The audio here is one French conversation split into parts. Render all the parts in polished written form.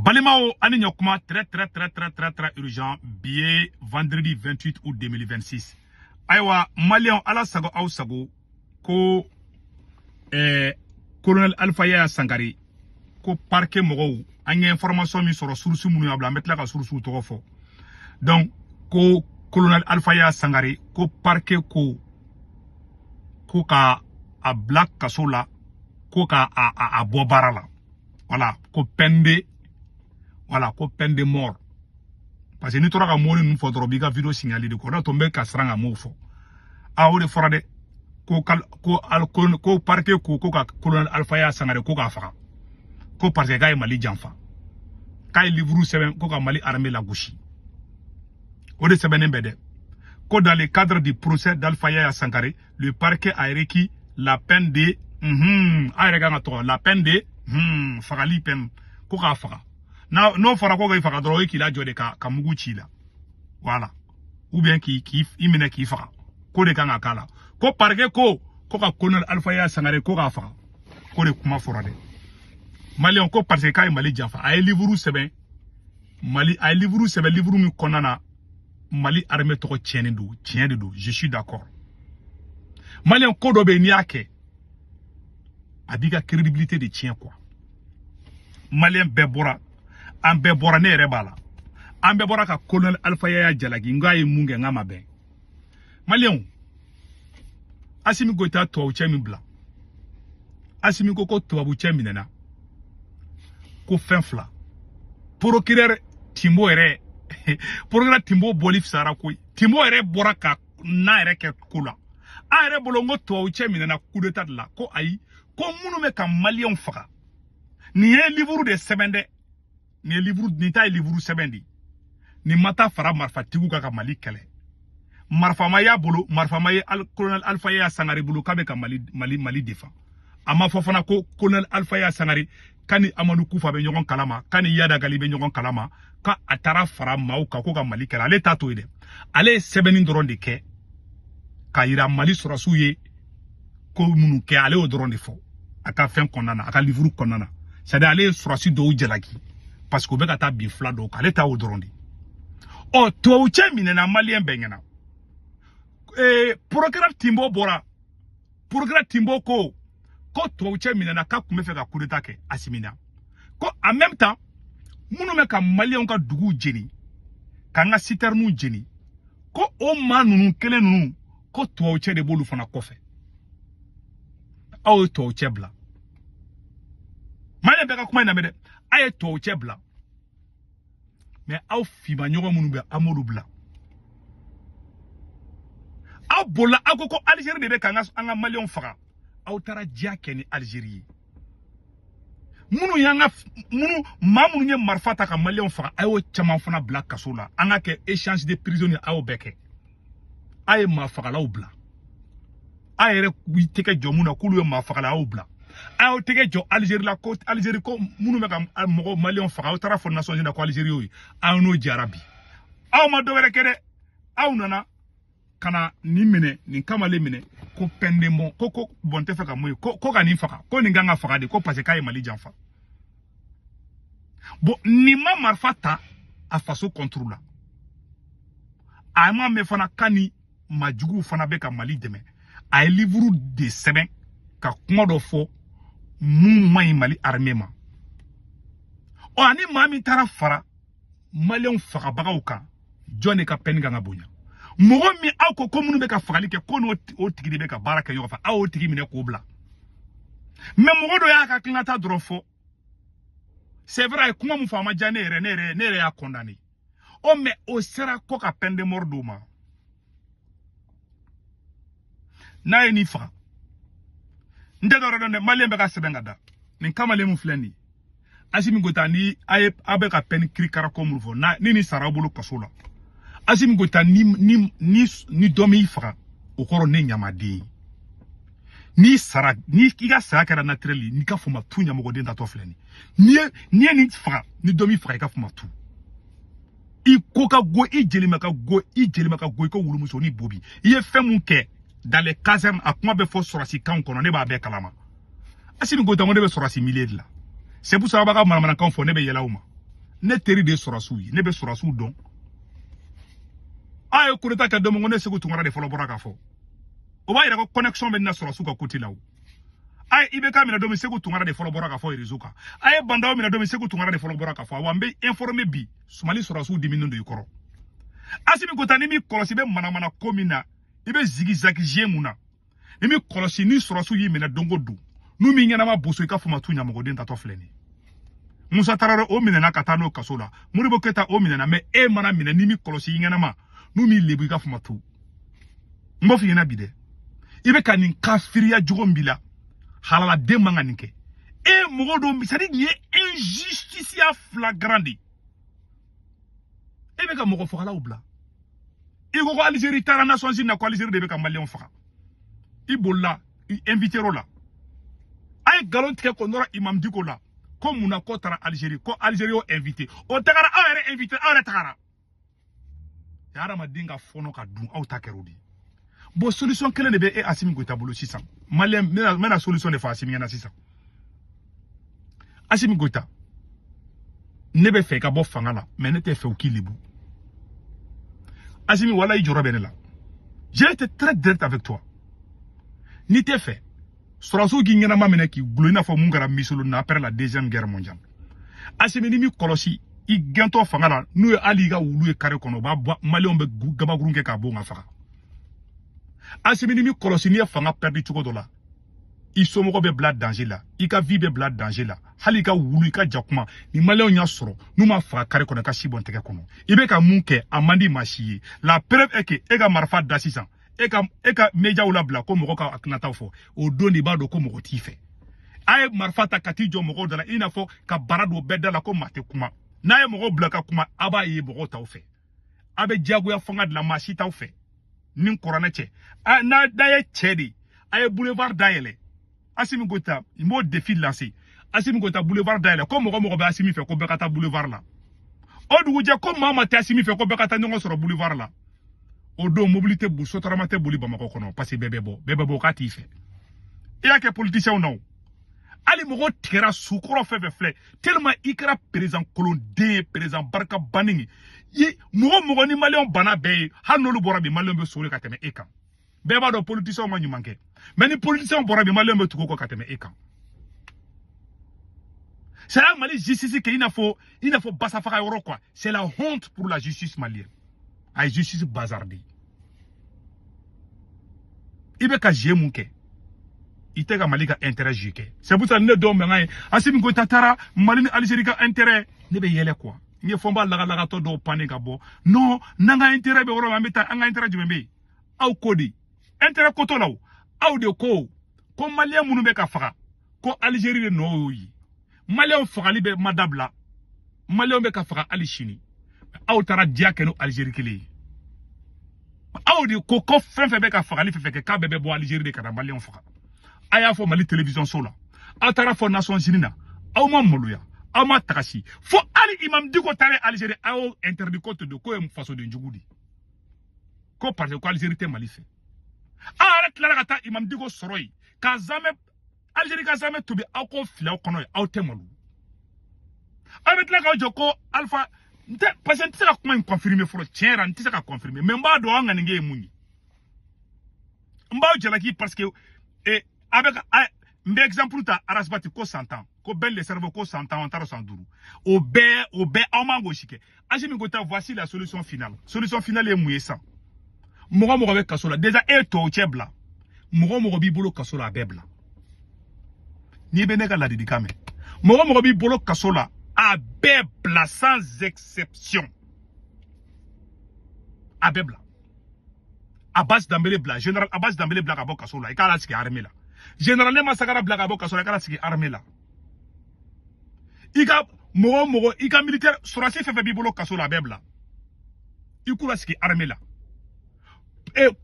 Balimao ani nyokuma très urgent billet vendredi 28 août 2026. Aywa Malion ala sago au sago ko colonel Alpha Yaya Sangare ko parquet mogo anya information mi soro source munu abla metla ka source to fo. Donc ko colonel Alpha Yaya Sangare ko parquet ko ka a black kasola ko ka a bobarala. Voilà, ko pende voilà, ko peine de mort. Parce que ni tora ka moni nous faut drobiga vidéo signalé de ko na tomber ka sranga mo fo. A o de forade ko parquet ko ka colonel Alpha Yaya Sangare ko ka faka. Ko parce que gay Mali janfa. Kay livre 7 ko ka Mali armée la gauche. O de sebene bede. Ko dans le cadre du procès d'Alpha Yaya Sangare, le parquet a requis la peine de la peine de fagali peine ko ka faka. No fara ko ga faka dro ki la jode ka mugu ci la. Voilà. Ou bien ki imene ki faka. Ko de kan akala. Ko parquet ko ka colonel Alpha Yaya Sangare ko ka faka. Ko de kuma forade. Mali on parce que kay Mali janfa ay livre 7 Mali ay livre 7 livre mi konana Mali armée to tienne do je suis d'accord. Mali on ko do be niake abiga crédibilité de tien quoi. Mali bebora an bebora ne rebala an bebora ka colonel Alpha Yaya jalagi ngaye munge ngama be Mali asimi goita to uchemi bla asimi ko to abuchemi nena ko fenfla procureur Timbo ere procureur Timbo bolif sara ko Timbo ere boraka na ere ke kula a ere bolongo to uchemi nena coup d'état la ko ayi ko munu me ka Malien faka ni e livre de semende ni livre ni tay livre 70 ni mata fara marfa tigu ka Mali kele marfa maya bolo marfa maya colonel Alpha Yaya Sangare bolo kabe ka Mali defa ama fofana ko colonel Alpha Yaya Sangare kani Amadou Koufa be nyogon kalama kani Yada Gali be nyogon kalama ka atara fara maw ka ko ka Mali kele ale tato ide ale sebeni doron de ke ka ira Mali sorasuye ko munu ke ale o doron de fo aka fen konana aka livre konana c'est-à-dire ale sorasi do jalaki parce que be ka ta bi fla do ka ale ta o doron de o to uche minena Malien bengena procureur Timbo bora procureur Timbo ko to uche minena ka kume fe ka coup d'état ke asimina ko en même temps munu me ka Malien ka dugu jeni ka nga citernu jeni ko o manunu kele nunu ko to uche de bolu fana kofe aw to uche bla Malien be ka kuma na mede ay to uche bla mais aw fi ba nyogo munu be amodu bla aw bola akoko Algérie de be ka nga Malien faka aw tara diake ni Algérie munu yanga munu mamunu nye marfata ka Malien faka ayo chama fana bla kasola anga ke échange de prisonniers aw beke ay ma faka la bla ayere teke jomuna kulu ma faka la bla aw teke jo Algérie la côte Algérie ko munu me ka mogo Malien faka aw tara fo nation de ko Algérie yoy aw no jarabi aw ma do were kede aw nana kana ni mine ni kamale mine ko pendemo ko bonte faka moy ko ka ni faka ko ni nganga faka de ko parce que kay Mali janfa bon ni ma marfata a faso contrôle ama me fana kani majugu fana be ka Mali deme ay livre de semaine ka kuma do fo mu may Mali armée ma o ani mami tara fara Malien faka bagaw ka jone ka pen nga bonya mogo mi aw ko komunu be ka fagali ke kono o tigi be ka baraka yo fa aw tigi mine ko bla mais mogo do ya ka klata drofo c'est vrai kuma mu fama jane nere ya condamné o mais o sera ko ka peine de mort do ma na ni fa nde do redonde Malien be ka sebenga da ni kamale mu fleni asimi gota ni abe ka peine kri kara ko mu fo na ni sarabulu kasola Asim gota ni domi fara o koro ne nyamade ni sara ni kiga sara kara naturally ni ka fuma tu nyamogo den tato fleni ni fara ni domi fara ka fuma tu I koka go I jelima ka go ko wulumuso ni bobi iye femu ke dans les casernes a kuma be fo sorasi kan kono ne ba be kalama Asim gota mo de be sorasi milier la c'est pour ça ba ka manamana kan fo ne be yela uma ne teri de sɔrɔsiw ye ne bɛ sɔrɔsiw dɔn a ye coup d'état kɛ don min ko ne Segu Tunkara de fɔlɔ bɔra k'a fɔ o b'a yira ko connexion bɛ na sɔrɔsiw ka côté la o a ye IBK minɛ don min Segu Tunkara de fɔlɔ bɔra k'a fɔ réseau kan a ye Bandaw minɛ don min Segu Tunkara de fɔlɔ bɔra k'a fɔ wa n bɛ informé bi Mali sɔrɔsiw diminen don i kɔrɔ Assimi Goïta ni mi kɔlɔsi bɛ manamana ko min na i bɛ zigizagi jeu mun na ni mi kɔlɔsi ni sɔrɔsiw y'i minɛ don o don n'u min ɲɛnama boso i ka fama tu ɲamɔgɔden tatɔ filɛ nin Musa Tarawele o minɛna ka taa n'o kaso la Modibo Keyita o minɛna mais e mana minɛ ni mi kɔlɔsi i ɲɛnama n'u mi lebu i ka fama tu n b'o f'i ɲɛna bi dɛ i bɛ ka nin kafiriya jogo min b'i la halala den man ka nin kɛ e mɔgɔ dɔw c'est à dire nin ye injustice flagrant de e bɛ ka mɔgɔ fagalaw bila i ko ko Algérie taara Nations Unies na ko Algérie de bɛ ka maliyɛnw faga i bolila i invité ro la a ye galon tigɛ ko nɔrɔ Imam Dicko la ko mun na ko taara Algérie ko Algérie y'o invité o tagara aw yɛrɛ invité aw yɛrɛ tagara hadamaden ka fɔnɔ ka dun aw ta kɛra o de bon solution kelen de bɛ e Assimi Goïta bolo sisan maliyɛn n bɛna solution de fɔ Assimi ɲɛna sisan Assimi Goïta ne bɛ fɛ i ka bɔ fanga la mais ne tɛ fɛ u k'i lebu Assimi wala i jɔrɔ bɛ ne la j'ai été très direct avec toi ni tɛ fɛ sɔrɔsiw k'i ɲɛnama minɛ k'i gulo i n'a fɔ mun kɛra Misolo na après la deuxième guerre mondiale Assimi ni mi kɔlɔsi i gɛntɔ fanga la n'u ye hali i ka wulu ye carré kɔnɔ u b'a bɔ maliyɛnw bɛ gabakurun kɛ k'a bon ka faga Assimi ni mi kɔlɔsi n'i ye fanga perdu cogo dɔ la i somɔgɔ bɛ bila danger la i ka vie bɛ bila danger la hali i ka wulu i ka jakuma ni maliyɛnw y'a sɔrɔ n'u ma faga carré kɔnɔ i ka si bɔn tɛgɛ kɔnɔ i bɛ ka mun kɛ a man di maa si ye la preuve est que e ka marifa da sisan e ka médiaw labila ko mɔgɔ ka hakilinataw fɔ o don de b'a dɔn ko mɔgɔ t'i fɛ a ye marifa ta ka t'i jɔ mɔgɔw da la i n'a fɔ ka bara don bɛɛ da la ko maa tɛ kuma n'a ye mɔgɔw bila ka kuma a b'a ye mɔgɔw t'aw fɛ a bɛ diyagoya fanga de la maa si t'aw fɛ ni kuranɛ cɛ n'a ye cɛ de a ye boulevard dayɛlɛ Assimi Goïta il m'o défi lancé Assimi Goïta boulevard dayɛlɛ ko mɔgɔ bɛ Assimi fɛ ko bɛɛ ka taa boulevard la o dugujɛ ko maa ma tɛ Assimi fɛ ko bɛɛ ka taa ɲɔgɔn sɔrɔ boulevard la o don mobilité boli sotarama tɛ boli Bamakɔ kɔnɔ parce que bɛɛ bɛ bɔ k'a t'i fɛ i y'a kɛ politicien na o hali mɔgɔ tigɛra sukɔrɔ fɛn fɛn filɛ tellement i kɛra président kolonden ye président barika bannen ye mɔgɔ ni maliyɛnw bana bɛɛ ye hali n'olu bɔra bi maliyɛnw bɛ sori ka tɛmɛ e kan bɛɛ b'a dɔn politiciens ma ɲuman kɛ mais ni politiciens bɔra bi maliyɛnw bɛ tugu kɔ ka tɛmɛ e kan c'est là Mali justice kɛ i n'a fɔ basafaga yɔrɔ quoi c'est la honte pour la justice malienne a ye justice bazarde i bɛ ka jeu mun kɛ i tɛ ka Mali ka intérêt jeu kɛ c'est pour ça ne dɔw mankan ye Assimi Goïta taara Mali ni Algérie ka intérêt ne bɛ yɛlɛ quoi n ye fɔ n b'a lagalagatɔ dɔw pannen ka bɔ non n'an ka intérêt bɛ yɔrɔ min an bɛ taa an ka intérêt jumɛn bɛ yen aw ko de intérêt koto la o aw de ko maliyɛn minnu bɛ ka faga ko Algérie de nɔ y'o ye maliyɛnw fagali bɛ ma dabila maliyɛnw bɛ ka faga hali sini aw taara diya kɛ n'o Algérie kelen ye aw de ko fɛn fɛn bɛ ka fagali fɛn fɛn kɛ k'a bɛɛ bɛ bɔ Algérie de ka na maliyɛnw faga a y'a fɔ Mali télévision so la aw taara fɔ Nations Unies na aw ma maloya aw ma tagasi fo hali Imam Dicko taara Algérie aw y'o interdit ko to de ko ye fasoden jugu de ko parce que Algérie tɛ Mali fɛ aw yɛrɛ tilara ka taa Imam Dicko sɔrɔ yen ka zamɛ Algérie ka zamɛ tobi aw ko fili aw kɔnɔ ye aw tɛ malo aw bɛ tila k'aw jɔ ko Alpha parce que n tɛ se ka kuma in confirmer fɔlɔ tiɲɛ yɛrɛ n tɛ se ka confirmer mais n b'a dɔn an ŋaniye ye mun ye n b'aw jalaki parce que n bɛ exemple ta Arasbati ko 100 ans ko Ben le cerveau ko 100 ans on taara 105 o bɛɛ aw man gosi kɛ Assimi Goïta voici la solution finale ye mun ye sisan mɔgɔ bɛ kaso la déjà e tɔw cɛ bila mɔgɔ b'i bolo kaso la a bɛɛ bila n'i bɛ ne ka ladilikan mɛn mɔgɔ b'i bolo kaso la a bɛɛ bila sans exception a bɛɛ bila Abbas Dambélé bila général Abbas Dambélé bila ka bɔ kaso la i k'a lasigi armée la général Nema Sakara bila ka bɔ kaso la i k'a lasigi armée la i ka mɔgɔ i ka militaire sɔrɔsi fɛn fɛn b'i bolo kaso la a bɛɛ bila i k'u lasigi armée la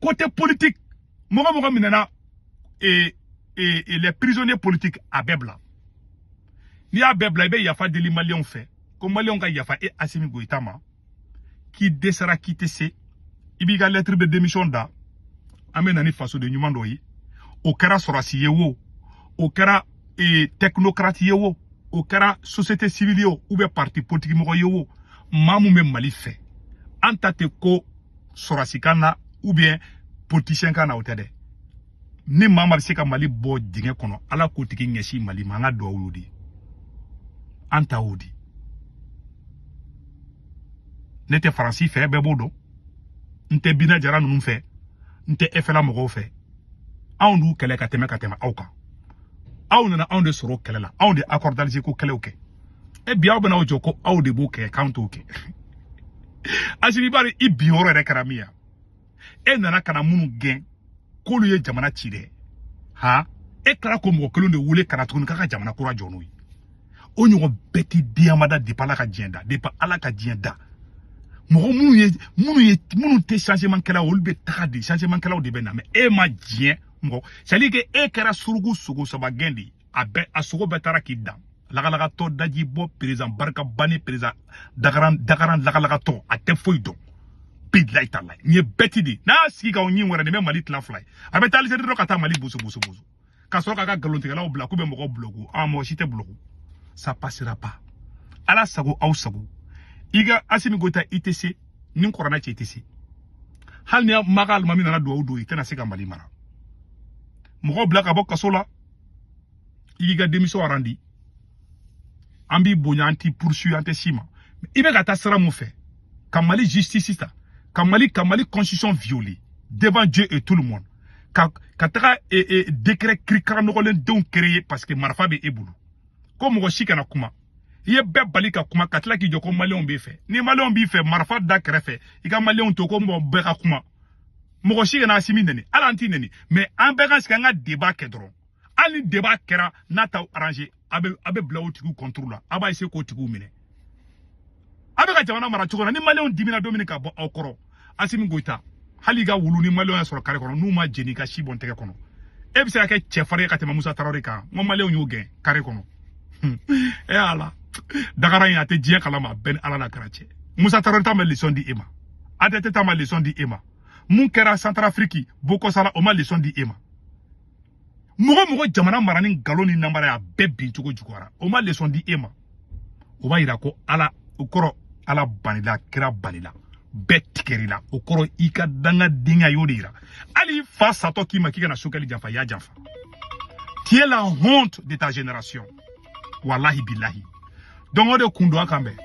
côté politique mɔgɔ minɛna les prisonniers politiques a bɛɛ bila n'i y'a bɛɛ bila i bɛ yafa deli maliyɛnw fɛ ko maliyɛnw ka yafa e Assimi Goïta ma k'i dɛsɛra k'i tɛ se i b'i ka lettre de démission da an bɛ na ni fasoden ɲuman dɔ ye o kɛra sɔrɔsi ye o kɛra technocrate ye o o kɛra société civile ou bien parti politique mɔgɔ ye o maa mun bɛ Mali fɛ an ta tɛ ko sɔrɔsi kan na ou bien politicien kan na o tɛ dɛ ni maa ma bɛ se ka Mali bɔ dingɛ kɔnɔ ala k'o tigi ɲɛsin Mali ma an ka dugawu y'o de ye an ta o di ne tɛ Faransi fɛ bɛɛ b'o dɔn n tɛ Bina Jara ninnu fɛ n tɛ FLA mɔgɔw fɛ anw d'u kɛlɛ ka tɛmɛ aw kan aw nana anw de sɔrɔ kɛlɛ la anw de accord d'Alger ko kɛlɛw kɛ e bi aw bɛna o jɔ ko aw de b'o kɛ k'anw t'o kɛ Asimi bari i bi yɔrɔ yɛrɛ kɛra min ya e nana kana minnu gɛn k'olu ye jamana ci dɛ ha e kɛra ko mɔgɔ kelen de wele kana tuguni k'a ka jamana kura jɔ n'o ye o ɲɔgɔn bɛɛ tɛ diyamada depuis ala ka diɲɛ da depuis ala ka diɲɛ da mɔgɔ minnu tɛ changement kɛlaw olu bɛ taga di changement kɛlaw de bɛ na mais e ma diɲɛ mɔgɔ c'est à dire que e kɛra surugu sogo saba gɛn de a sogo bɛɛ taara k'i dan lagalagatɔ daji bɔ président barika bani président dagaran lagalagatɔ a tɛ foyi dɔn bilahi talahi nin ye bɛti de n'a sigi ka o ɲin wɛrɛ nin bɛ Mali tilan fila ye a bɛ taa Algérie dɔrɔn ka taa Mali boso ka sɔrɔ k'a ka nkalontigɛlaw bila k'u bɛ mɔgɔw bloquer mɔgɔ si tɛ bloquer ça passera pas ala sago aw sago i ka Asimi Goïta i tɛ se ni kɔrɔna cɛ i tɛ se hali ni maga alimami nana dugawu don i tɛna se ka Mali mara mɔgɔw bila ka bɔ kaso la i k'i ka démission randi an b'i bonya an t'i poursuivre an tɛ si ma i bɛ ka taa sira mun fɛ ka Mali justice ta ka Mali constitution violer devant Dieu et tout le monde ka taga décret kirikara nɔgɔlen denw créer parce que marifa bɛ e bolo ko mɔgɔ si kana kuma i ye bɛɛ bali ka kuma ka tila k'i jɔ ko maliyɛnw b'i fɛ ni maliyɛnw b'i fɛ marifa da kɛrɛfɛ i ka maliyɛnw to ko mɔgɔ bɛɛ ka kuma mɔgɔ si kana Asimi neni ala an t'i neni mais an bɛɛ ka sigi an ka débat kɛ dɔrɔn hali ni débat kɛra n'a t'aw arranger a bɛ bila o tigiw contre la a b'a essayer k'o tigiw minɛ a bɛ ka jamana mara cogo la ni maliyɛnw dimina don min ka bɔ aw kɔrɔ Asimi Goïta hali i ka wulu ni maliyɛnw y'a sɔrɔ kare kɔnɔ n'u ma jeni ka si bɔn tɛgɛ kɔnɔ e bɛ se ka kɛ cɛfarin ye ka tɛmɛ Musa Tarawele kan n ko maliyɛnw y'o gɛn kare kɔnɔ e ala dagaran in a tɛ diɲɛ kalama bɛɛ ni ala n'a kɛra cɛ Musa Tarawele ta ma leçon di e ma ATT ta ma leçon di e ma mun kɛra Centrafrique Boko Sala o ma leçon di e ma mɔgɔ jamana mara ni nkalon ni namara y'a bɛɛ bin cogo juguyara o ma leçon di e ma o b'a yira ko ala o kɔrɔ ala banila kira banila bɛɛ tigɛrila o kɔrɔ i ka dangadenya y'o de yira hali fa satɔ k'i ma k'i kana Sokɛli janfa i y'a janfa tu es la honte de ta génération wallahi billahi donc o de kun don an kan bɛn